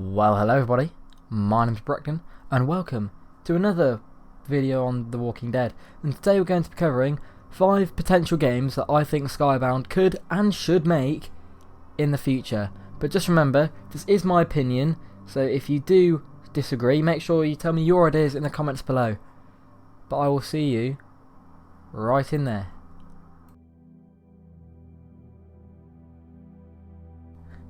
Well, hello everybody, my name's Brecton, and welcome to another video on The Walking Dead. And today we're going to be covering 5 potential games that I think Skybound could and should make in the future. But just remember, this is my opinion, so if you do disagree, make sure you tell me your ideas in the comments below. But I will see you right in there.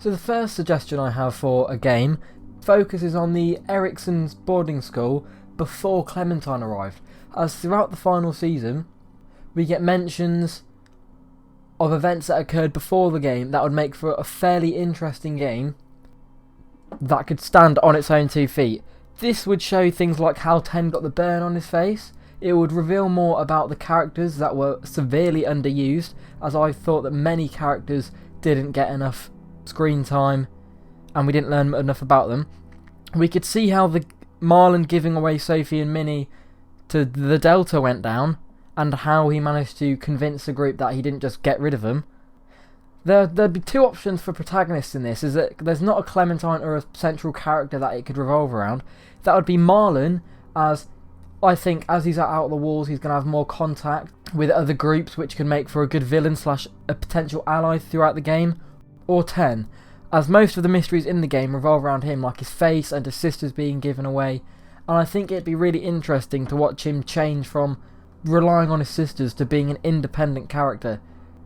So the first suggestion I have for a game focuses on the Ericksons boarding school before Clementine arrived, as throughout the final season we get mentions of events that occurred before the game that would make for a fairly interesting game that could stand on its own 2 feet. This would show things like how Ten got the burn on his face. It would reveal more about the characters that were severely underused, as I thought that many characters didn't get enough screen time and we didn't learn enough about them. We could see how the Marlon giving away Sophie and Minnie to the Delta went down, and how he managed to convince the group that he didn't just get rid of them. There'd be 2 options for protagonists in this, is that there's not a Clementine or a central character that it could revolve around. That would be Marlon, as I think as he's out of the walls he's going to have more contact with other groups, which can make for a good villain slash a potential ally throughout the game. Or Ten, as most of the mysteries in the game revolve around him, like his face and his sisters being given away, and I think it'd be really interesting to watch him change from relying on his sisters to being an independent character,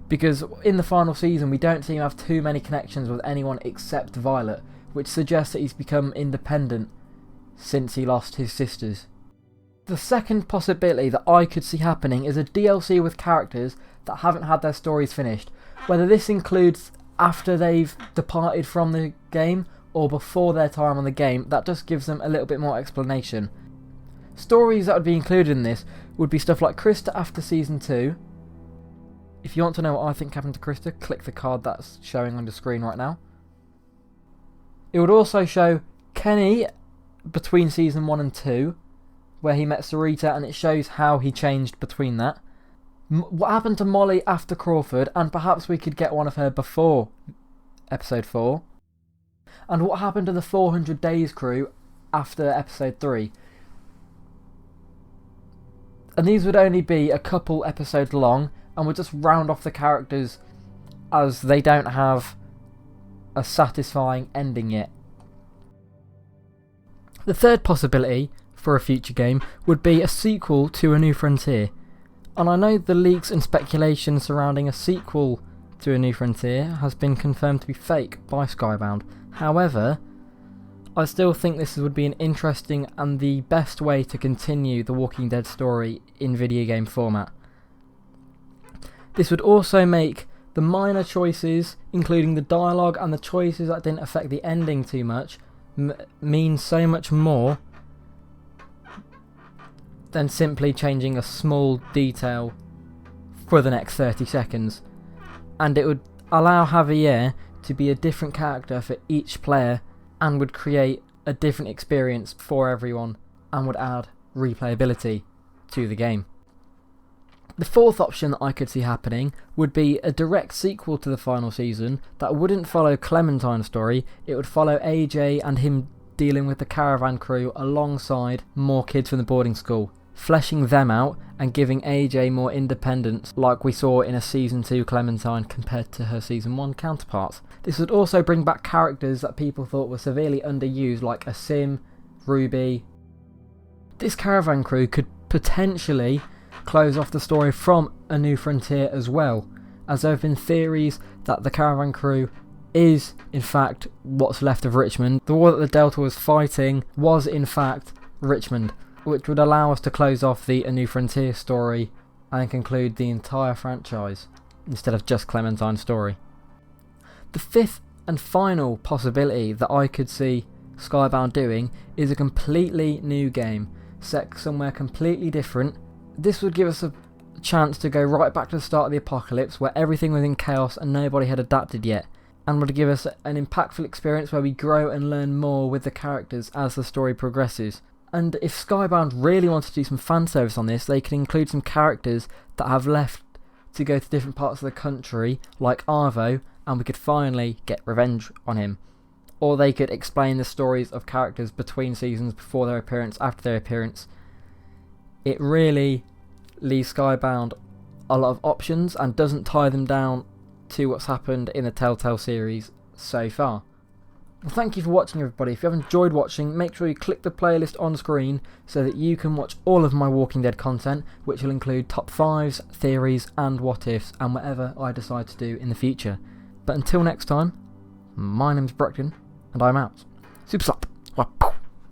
because in the final season we don't seem to have too many connections with anyone except Violet, which suggests that he's become independent since he lost his sisters. The second possibility that I could see happening is a DLC with characters that haven't had their stories finished, whether this includes after they've departed from the game or before their time on the game. That just gives them a little bit more explanation. Stories that would be included in this would be stuff like Krista after season 2. If you want to know what I think happened to Krista, click the card that's showing on the screen right now. It would also show Kenny between season 1 and 2, where he met Sarita, and it shows how he changed between that. What happened to Molly after Crawford, and perhaps we could get one of her before episode 4. And what happened to the 400 Days crew after episode 3. And these would only be a couple episodes long, and would just round off the characters, as they don't have a satisfying ending yet. The third possibility for a future game would be a sequel to A New Frontier. And I know the leaks and speculation surrounding a sequel to A New Frontier has been confirmed to be fake by Skybound. However, I still think this would be an interesting and the best way to continue the Walking Dead story in video game format. This would also make the minor choices, including the dialogue and the choices that didn't affect the ending too much, mean so much more than simply changing a small detail for the next 30 seconds. And it would allow Javier to be a different character for each player, and would create a different experience for everyone, and would add replayability to the game. The fourth option that I could see happening would be a direct sequel to the final season that wouldn't follow Clementine's story. It would follow AJ and him dealing with the caravan crew alongside more kids from the boarding school, fleshing them out and giving AJ more independence, like we saw in a season 2 Clementine compared to her season 1 counterparts. This would also bring back characters that people thought were severely underused, like Asim, Ruby. This caravan crew could potentially close off the story from A New Frontier as well, as there have been theories that the caravan crew is in fact what's left of Richmond. The war that the Delta was fighting was in fact Richmond, which would allow us to close off the A New Frontier story and conclude the entire franchise instead of just Clementine's story. The fifth and final possibility that I could see Skybound doing is a completely new game, set somewhere completely different. This would give us a chance to go right back to the start of the apocalypse, where everything was in chaos and nobody had adapted yet, and would give us an impactful experience where we grow and learn more with the characters as the story progresses. And if Skybound really wanted to do some fan service on this, they could include some characters that have left to go to different parts of the country, like Arvo, and we could finally get revenge on him. or they could explain the stories of characters between seasons, before their appearance, after their appearance. It really leaves Skybound a lot of options and doesn't tie them down to what's happened in the Telltale series so far. Well, thank you for watching, everybody. If you have enjoyed watching, make sure you click the playlist on screen so that you can watch all of my Walking Dead content, which will include top 5s, theories and what ifs, and whatever I decide to do in the future. But until next time, my name's Brockton, and I'm out. Super slap!